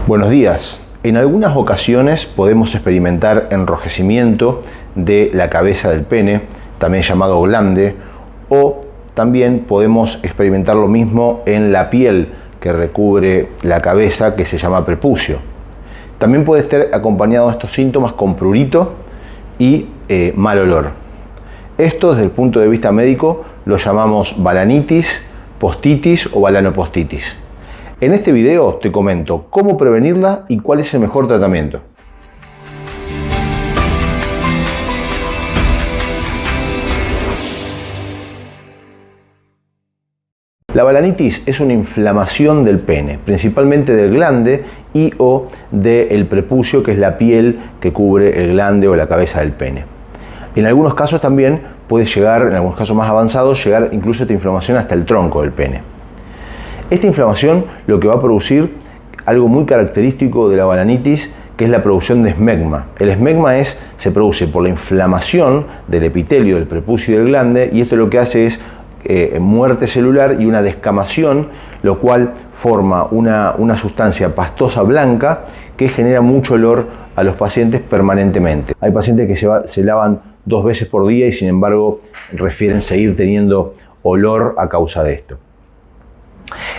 Buenos días. En algunas ocasiones podemos experimentar enrojecimiento de la cabeza del pene, también llamado glande, o también podemos experimentar lo mismo en la piel que recubre la cabeza, que se llama prepucio. También puede estar acompañado de estos síntomas con prurito y mal olor. Esto, desde el punto de vista médico, lo llamamos balanitis, postitis o balanopostitis. En este video te comento cómo prevenirla y cuál es el mejor tratamiento. La balanitis es una inflamación del pene, principalmente del glande y o del prepucio, que es la piel que cubre el glande o la cabeza del pene. En algunos casos también puede llegar, en algunos casos más avanzados, llegar incluso esta inflamación hasta el tronco del pene. Esta inflamación lo que va a producir algo muy característico de la balanitis, que es la producción de esmegma. El esmegma se produce por la inflamación del epitelio del prepucio y del glande, y esto lo que hace es muerte celular y una descamación, lo cual forma una sustancia pastosa blanca que genera mucho olor a los pacientes permanentemente. Hay pacientes que se lavan 2 veces por día y sin embargo refieren seguir teniendo olor a causa de esto.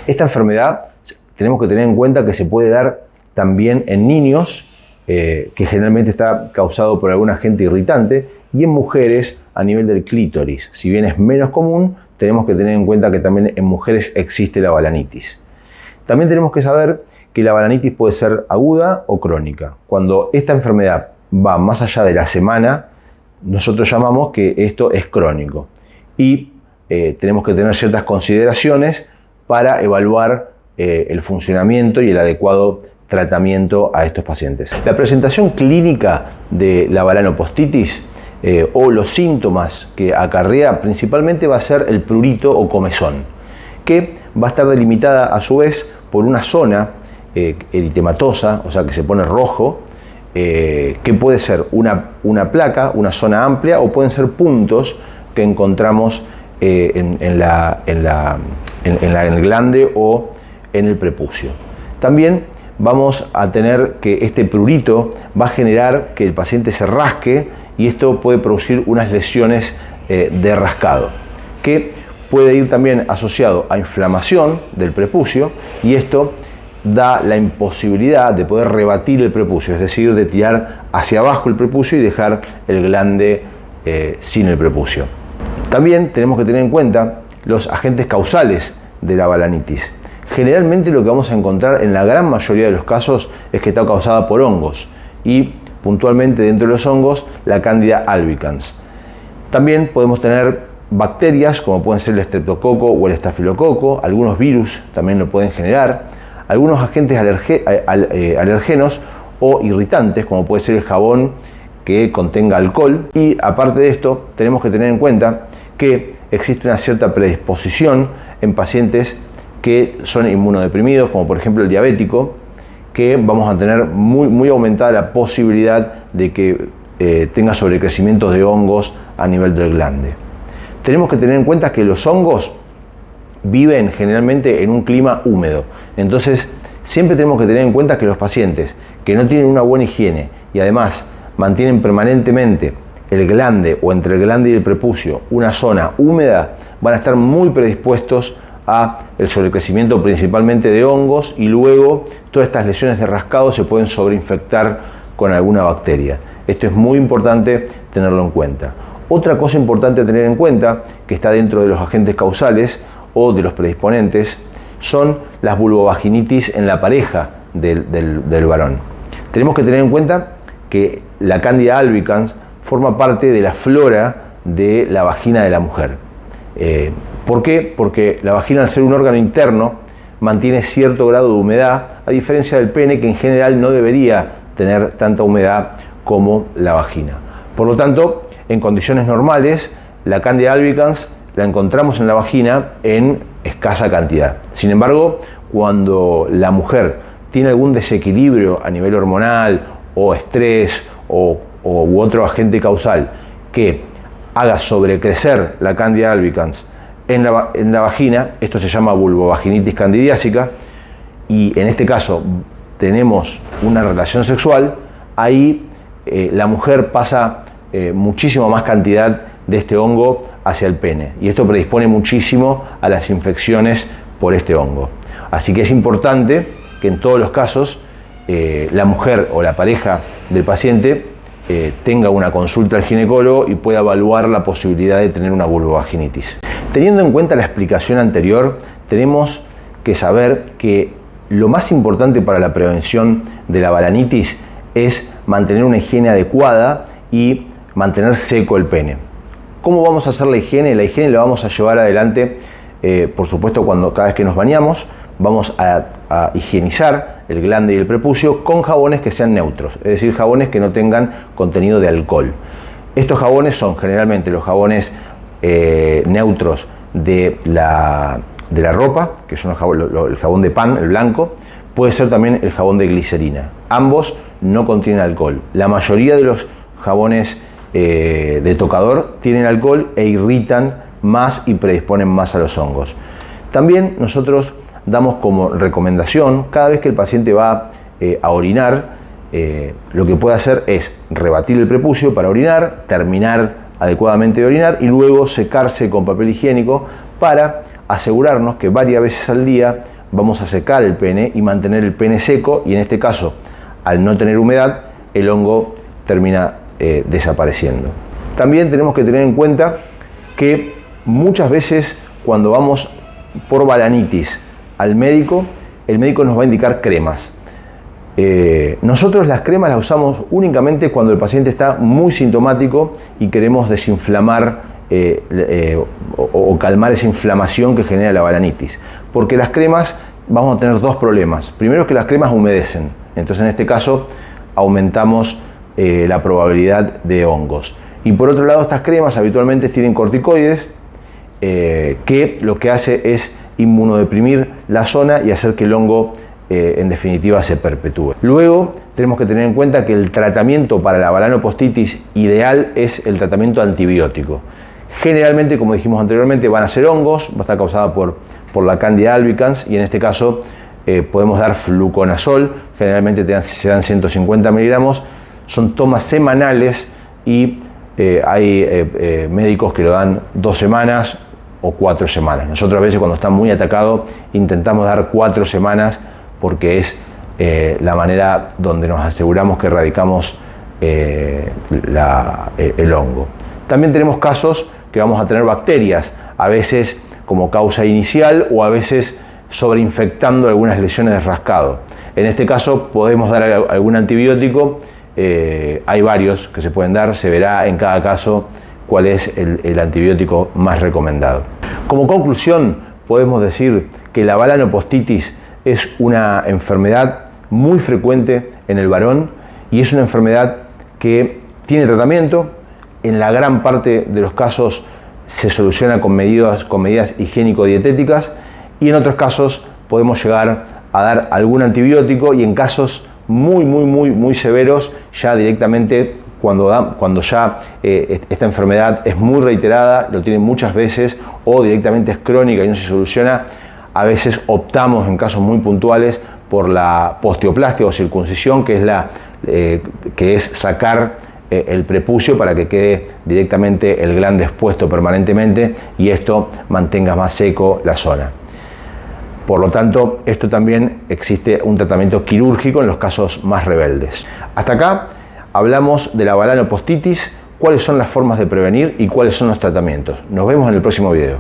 Esta enfermedad tenemos que tener en cuenta que se puede dar también en niños, que generalmente está causado por algún agente irritante, y en mujeres a nivel del clítoris. Si bien es menos común, tenemos que tener en cuenta que también en mujeres existe la balanitis. También tenemos que saber que la balanitis puede ser aguda o crónica. Cuando esta enfermedad va más allá de la semana, nosotros llamamos que esto es crónico. Y tenemos que tener ciertas consideraciones para evaluar el funcionamiento y el adecuado tratamiento a estos pacientes. La presentación clínica de la balanopostitis o los síntomas que acarrea principalmente va a ser el prurito o comezón, que va a estar delimitada a su vez por una zona eritematosa, o sea que se pone rojo, que puede ser una placa, una zona amplia, o pueden ser puntos que encontramos en el glande o en el prepucio. También vamos a tener que este prurito va a generar que el paciente se rasque, y esto puede producir unas lesiones de rascado, que puede ir también asociado a inflamación del prepucio, y esto da la imposibilidad de poder rebatir el prepucio, es decir, de tirar hacia abajo el prepucio y dejar el glande sin el prepucio. También tenemos que tener en cuenta los agentes causales de la balanitis. Generalmente lo que vamos a encontrar en la gran mayoría de los casos es que está causada por hongos, y puntualmente dentro de los hongos la Candida albicans. También podemos tener bacterias como pueden ser el estreptococo o el estafilococo, algunos virus también lo pueden generar, algunos agentes alergenos o irritantes como puede ser el jabón que contenga alcohol. Y aparte de esto tenemos que tener en cuenta que existe una cierta predisposición en pacientes que son inmunodeprimidos, como por ejemplo el diabético, que vamos a tener muy aumentada la posibilidad de que tenga sobrecrecimientos de hongos a nivel del glande. Tenemos que tener en cuenta que los hongos viven generalmente en un clima húmedo, entonces siempre tenemos que tener en cuenta que los pacientes que no tienen una buena higiene y además mantienen permanentemente el glande o entre el glande y el prepucio una zona húmeda, van a estar muy predispuestos a el sobrecrecimiento principalmente de hongos, y luego todas estas lesiones de rascado se pueden sobreinfectar con alguna bacteria. Esto es muy importante tenerlo en cuenta. Otra cosa importante a tener en cuenta, que está dentro de los agentes causales o de los predisponentes, son las vulvovaginitis en la pareja del varón. Tenemos que tener en cuenta que la Candida albicans forma parte de la flora de la vagina de la mujer. ¿Por qué? Porque la vagina, al ser un órgano interno, mantiene cierto grado de humedad, a diferencia del pene, que en general no debería tener tanta humedad como la vagina. Por lo tanto, en condiciones normales, la Candida albicans la encontramos en la vagina en escasa cantidad. Sin embargo, cuando la mujer tiene algún desequilibrio a nivel hormonal o estrés u otro agente causal que haga sobrecrecer la Candida albicans en la vagina, esto se llama vulvovaginitis candidiásica, y en este caso tenemos una relación sexual, ahí la mujer pasa muchísimo más cantidad de este hongo hacia el pene, y esto predispone muchísimo a las infecciones por este hongo. Así que es importante que en todos los casos la mujer o la pareja del paciente tenga una consulta al ginecólogo y pueda evaluar la posibilidad de tener una vulvovaginitis. Teniendo en cuenta la explicación anterior, tenemos que saber que lo más importante para la prevención de la balanitis es mantener una higiene adecuada y mantener seco el pene. ¿Cómo vamos a hacer la higiene? La higiene la vamos a llevar adelante, por supuesto, cada vez que nos bañamos, vamos a higienizar el glande y el prepucio con jabones que sean neutros, es decir, jabones que no tengan contenido de alcohol. Estos jabones son generalmente los jabones neutros de la ropa, que son el jabón de pan, el blanco, puede ser también el jabón de glicerina. Ambos no contienen alcohol. La mayoría de los jabones de tocador tienen alcohol e irritan más y predisponen más a los hongos. También nosotros damos como recomendación, cada vez que el paciente va a orinar, lo que puede hacer es rebatir el prepucio para orinar, terminar adecuadamente de orinar y luego secarse con papel higiénico para asegurarnos que varias veces al día vamos a secar el pene y mantener el pene seco, y en este caso, al no tener humedad, el hongo termina desapareciendo. También tenemos que tener en cuenta que muchas veces cuando vamos por balanitis al médico, el médico nos va a indicar cremas. Nosotros las cremas las usamos únicamente cuando el paciente está muy sintomático y queremos desinflamar o calmar esa inflamación que genera la balanitis. Porque las cremas vamos a tener dos problemas. Primero es que las cremas humedecen, entonces en este caso aumentamos la probabilidad de hongos. Y por otro lado, estas cremas habitualmente tienen corticoides que lo que hace es inmunodeprimir la zona y hacer que el hongo en definitiva se perpetúe. Luego tenemos que tener en cuenta que el tratamiento para la balanopostitis ideal es el tratamiento antibiótico. Generalmente, como dijimos anteriormente, van a ser hongos, va a estar causada por la Candida albicans, y en este caso podemos dar fluconazol, generalmente se dan 150 miligramos, son tomas semanales y hay médicos que lo dan 2 semanas o 4 semanas. Nosotros a veces cuando está muy atacado intentamos dar 4 semanas porque es la manera donde nos aseguramos que erradicamos el hongo. También tenemos casos que vamos a tener bacterias, a veces como causa inicial o a veces sobreinfectando algunas lesiones de rascado. En este caso podemos dar algún antibiótico, hay varios que se pueden dar, se verá en cada caso cuál es el antibiótico más recomendado. Como conclusión, podemos decir que la balanopostitis es una enfermedad muy frecuente en el varón y es una enfermedad que tiene tratamiento. En la gran parte de los casos se soluciona con medidas higiénico-dietéticas, y en otros casos podemos llegar a dar algún antibiótico, y en casos muy severos ya directamente cuando ya esta enfermedad es muy reiterada, lo tienen muchas veces o directamente es crónica y no se soluciona, a veces optamos en casos muy puntuales por la postoplastia o circuncisión, que es sacar el prepucio para que quede directamente el glande expuesto permanentemente y esto mantenga más seco la zona. Por lo tanto, esto también existe un tratamiento quirúrgico en los casos más rebeldes. Hasta acá hablamos de la balanopostitis, cuáles son las formas de prevenir y cuáles son los tratamientos. Nos vemos en el próximo video.